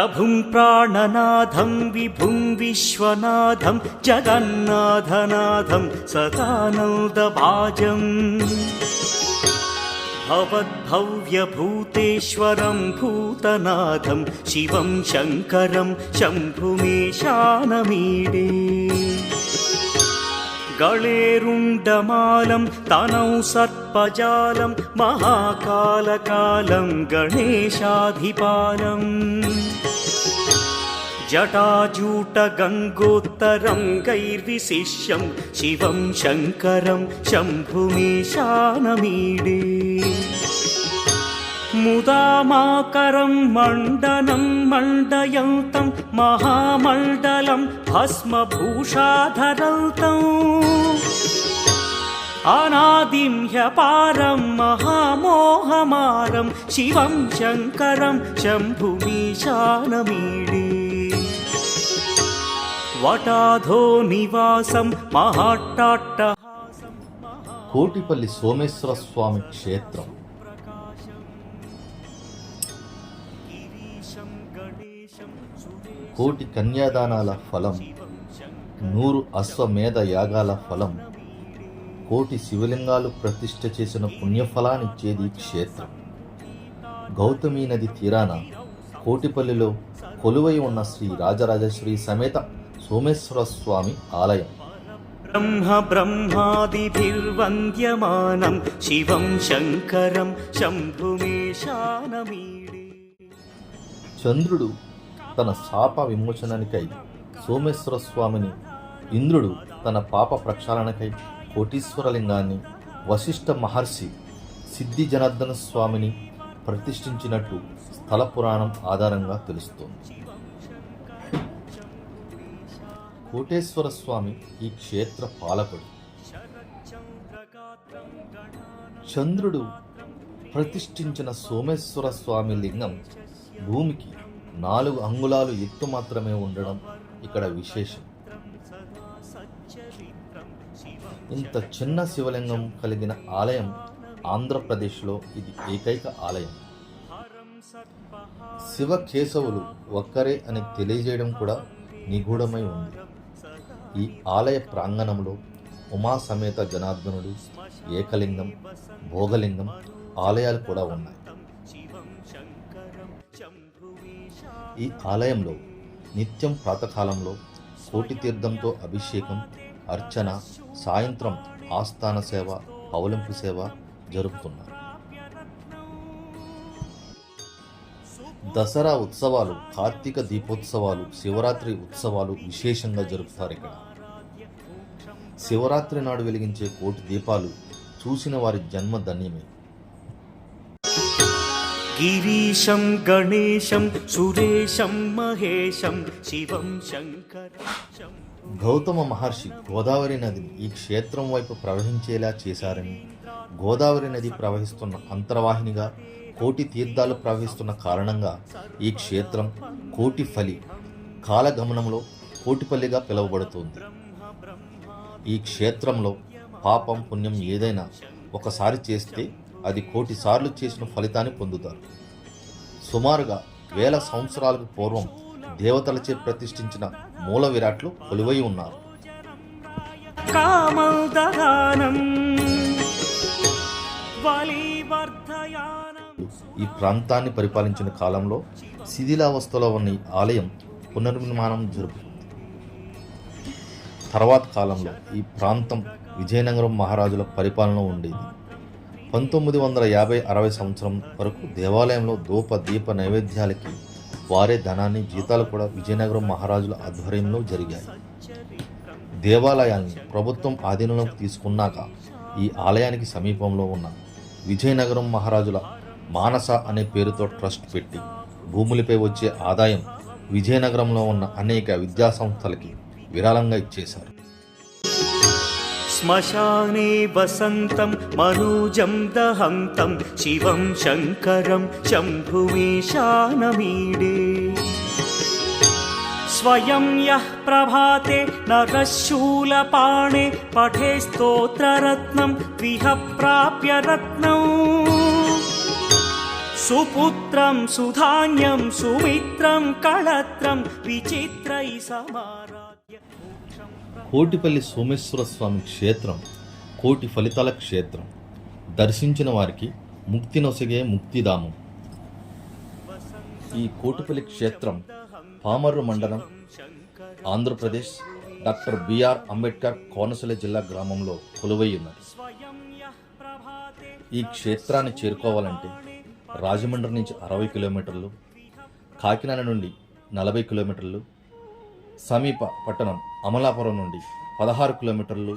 प्रभुं प्राणनाथं विभुं विश्वनाथं जगन्नाथनाथं सदानन्दभाजम् भवद्भव्यभूतेश्वरं भूतनाथं शिवं शङ्करं शम्भुमीशानमीडे गळेरुण्डमालं तनौ सर्पजालं महाकालकालं गणेशाधिपालम् जटाजूटगङ्गोत्तरं गैर्विशिष्यं शिवं शङ्करं शम्भुमीशानमीडे मुदामाकरं मण्डनं मण्डयन्तं महामण्डलं भस्मभूषाधरन्तम् अनादिं ह्यपारं महामोहमारं शिवं शङ्करं शम्भुमीशानमीडे वटाधो निवासं महाट्टाट्टहासं కోటిపల్లి సోమేశ్వర స్వామి క్షేత్రం కోటి కన్యాదానాల ఫలం, 100 అశ్వమేధ యాగాల ఫలం, కోటి శివలింగాలు ప్రతిష్ఠ చేసిన పుణ్యఫలాన్నిచ్చేది క్షేత్రం. గౌతమీ నది తీరాన కోటిపల్లిలో కొలువై ఉన్న శ్రీ రాజరాజేశ్వరి సమేత సోమేశ్వర స్వామి ఆలయం. బ్రహ్మ బ్రహ్మాదిభిర్వంద్యమానం శివం శంకరం శంభుమీశానమీడే. చంద్రుడు తన శాప విమోచనానికై సోమేశ్వర స్వామిని, ఇంద్రుడు తన పాప ప్రక్షాళనకై కోటీశ్వరలింగాన్ని, వశిష్ఠ మహర్షి సిద్ధి జనార్దన స్వామిని ప్రతిష్ఠించినట్టు స్థల పురాణం ఆధారంగా తెలుస్తోంది. కోటేశ్వర స్వామి ఈ క్షేత్ర పాలకుడు. చంద్రుడు ప్రతిష్ఠించిన సోమేశ్వర స్వామి లింగం భూమికి 4 అంగుళాలు ఎత్తు మాత్రమే ఉండడం ఇక్కడ విశేషం. ఇంత చిన్న శివలింగం కలిగిన ఆలయం ఆంధ్రప్రదేశ్లో ఇది ఏకైక ఆలయం. శివకేశవులు ఒక్కరే అని తెలియజేయడం కూడా నిగూఢమై ఉంది. ఈ ఆలయ ప్రాంగణంలో ఉమా సమేత జనార్దనుడు, ఏకలింగం, భోగలింగం ఆలయాలు కూడా ఉన్నాయి. ఈ ఆలయంలో నిత్యం ప్రాతకాలంలో కోటి తీర్థంతో అభిషేకం, అర్చన, సాయంత్రం ఆస్థాన సేవ, పౌలింపు సేవ జరుపుతున్నారు. దసరా ఉత్సవాలు, కార్తీక దీపోత్సవాలు, శివరాత్రి ఉత్సవాలు విశేషంగా జరుపుతారు ఇక్కడ. శివరాత్రి నాడు వెలిగించే కోటి దీపాలు చూసిన వారి జన్మ ధన్యమే. గిరీశం గణేశం సురేశం మహేశం శివం శంకరం. గౌతమ మహర్షి గోదావరి నదిని ఈ క్షేత్రం వైపు ప్రవహించేలా చేశారని, గోదావరి నది ప్రవహిస్తున్న అంతర్వాహినిగా కోటి తీర్థాలు ప్రవహిస్తున్న కారణంగా ఈ క్షేత్రం కోటిఫలి కాలగమనంలో కోటిపల్లిగా పిలువబడుతుంది. ఈ క్షేత్రంలో పాపం పుణ్యం ఏదైనా ఒకసారి చేస్తే అది 1,000,000 సార్లు చేసిన ఫలితాన్ని పొందుతారు. సుమారుగా 1000 సంవత్సరాలకు పూర్వం దేవతలచే ప్రతిష్ఠించిన మూల విరాట్లు కొలువై ఉన్నారు. ఈ ప్రాంతాన్ని పరిపాలించిన కాలంలో శిథిలావస్థలో ఉన్న ఈ ఆలయం పునర్నిర్మాణం జరుపుతుంది. తర్వాత కాలంలో ఈ ప్రాంతం విజయనగరం మహారాజుల పరిపాలన ఉండేది. 1950-60 సంవత్సరం వరకు దేవాలయంలో ధూప దీప నైవేద్యాలకి వారే ధనాన్ని, జీతాలు కూడా విజయనగరం మహారాజుల ఆధ్వర్యంలో జరిగాయి. దేవాలయాన్ని ప్రభుత్వం ఆధీనంలోకి తీసుకున్నాక ఈ ఆలయానికి సమీపంలో ఉన్న విజయనగరం మహారాజుల మానస అనే పేరుతో ట్రస్ట్ పెట్టి భూములపై వచ్చే ఆదాయం విజయనగరంలో ఉన్న అనేక విద్యాసంస్థలకి విరాళంగా ఇచ్చేశారు. శ్మశానే వసంతం మనూజం దహంతం శివం శంకరం శంభుమీశానమీడే. స్వయం యః ప్రభాతే నరశూలపాణే పఠే స్తోత్రరత్నం విహ ప్రాప్య రత్నం. సుపుత్రం సుధాన్యం సుమిత్రం కళత్రం విచిత్రై సమారాధ్య. కోటిపల్లి సోమేశ్వర స్వామి క్షేత్రం కోటి ఫలితాల క్షేత్రం. దర్శించిన వారికి ముక్తి నొసగే ముక్తిధామం. ఈ కోటిపల్లి క్షేత్రం పామర్రు మండలం, ఆంధ్రప్రదేశ్, డాక్టర్ బిఆర్ అంబేద్కర్ కోనసీమ జిల్లా గ్రామంలో కొలువై ఉన్నది. ఈ క్షేత్రాన్ని చేరుకోవాలంటే రాజమండ్రి నుంచి 60 కిలోమీటర్లు, కాకినాడ నుండి 40 కిలోమీటర్లు, సమీప పట్టణం అమలాపురం నుండి 16 కిలోమీటర్లు